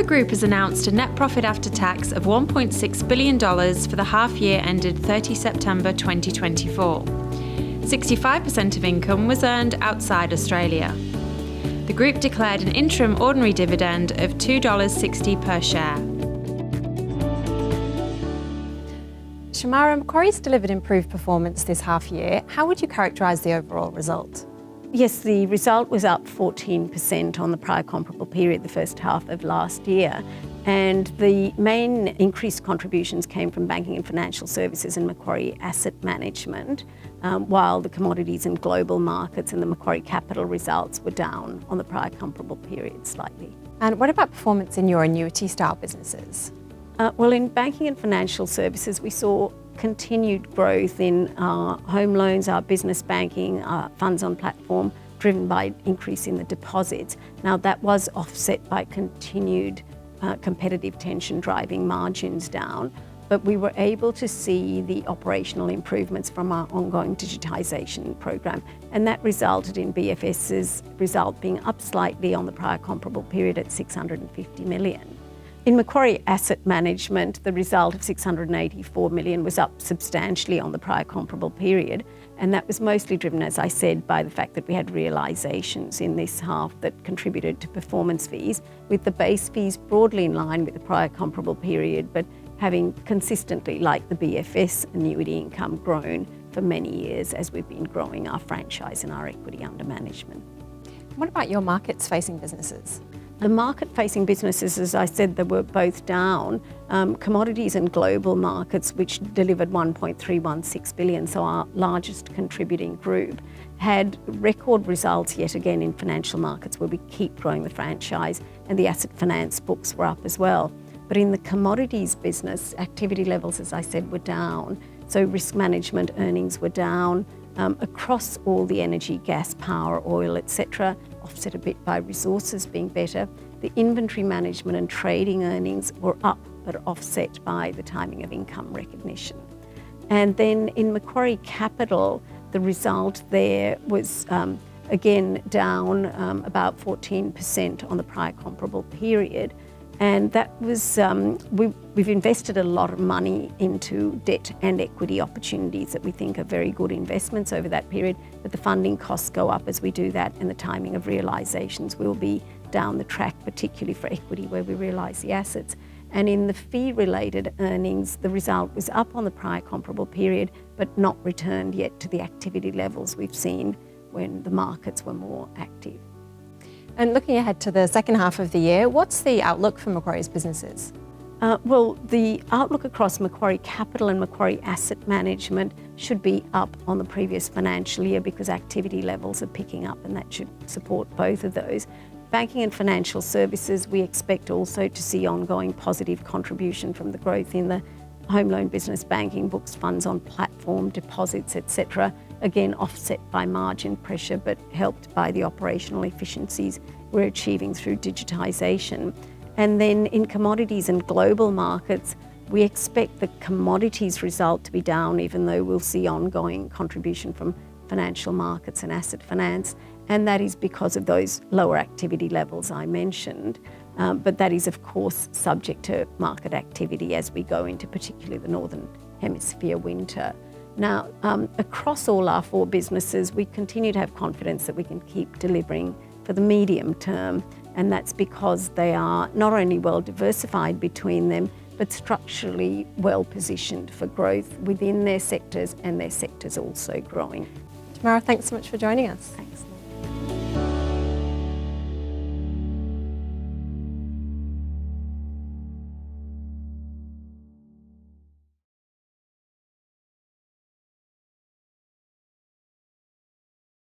Group has announced a net profit after tax of $1.6 billion for the half year ended 30 September 2024. 65% of income was earned outside Australia. The group declared an interim ordinary dividend of $2.60 per share. Shemara, Macquarie's delivered improved performance this half year. How would you characterise the overall result? Yes, the result was up 14% on the prior comparable period, the first half of last year. And the main increased contributions came from banking and financial services and Macquarie Asset Management, while the commodities and global markets and the Macquarie Capital results were down on the prior comparable period slightly. And what about performance in your annuity-style businesses? Well, in banking and financial services, we saw continued growth in our home loans, our business banking, our funds on platform, driven by increase in the deposits. Now, that was offset by continued competitive tension driving margins down, but we were able to see the operational improvements from our ongoing digitisation program, and that resulted in BFS's result being up slightly on the prior comparable period at $650 million. In Macquarie Asset Management, the result of $684 million was up substantially on the prior comparable period, and that was mostly driven, as I said, by the fact that we had realisations in this half that contributed to performance fees, with the base fees broadly in line with the prior comparable period, but having consistently, like the BFS annuity income, grown for many years as we've been growing our franchise and our equity under management. What about your markets-facing businesses? The market-facing businesses, as I said, they were both down. Commodities and global markets, which delivered $1.316 billion, so our largest contributing group, had record results yet again in financial markets where we keep growing the franchise, and the asset finance books were up as well. But in the commodities business, activity levels, as I said, were down. So risk management earnings were down across all the energy, gas, power, oil, etc., offset a bit by resources being better. The inventory management and trading earnings were up, but offset by the timing of income recognition. And then in Macquarie Capital, the result there was again down about 14% on the prior comparable period. And that was, we've invested a lot of money into debt and equity opportunities that we think are very good investments over that period, but the funding costs go up as we do that, and the timing of realisations will be down the track, particularly for equity where we realise the assets. And in the fee-related earnings, the result was up on the prior comparable period, but not returned yet to the activity levels we've seen when the markets were more active. And looking ahead to the second half of the year, what's the outlook for Macquarie's businesses? Well, the outlook across Macquarie Capital and Macquarie Asset Management should be up on the previous financial year because activity levels are picking up, and that should support both of those. Banking and financial services, we expect also to see ongoing positive contribution from the growth in the home loan business banking books, funds on platform, deposits, etc. Again, offset by margin pressure, but helped by the operational efficiencies we're achieving through digitisation. And then in commodities and global markets, we expect the commodities result to be down, even though we'll see ongoing contribution from financial markets and asset finance. And that is because of those lower activity levels I mentioned. But that is, of course, subject to market activity as we go into particularly the Northern Hemisphere winter. Now, across all our four businesses, we continue to have confidence that we can keep delivering for the medium term, and that's because they are not only well diversified between them, but structurally well positioned for growth within their sectors, and their sectors also growing. Shemara, thanks so much for joining us. Thanks.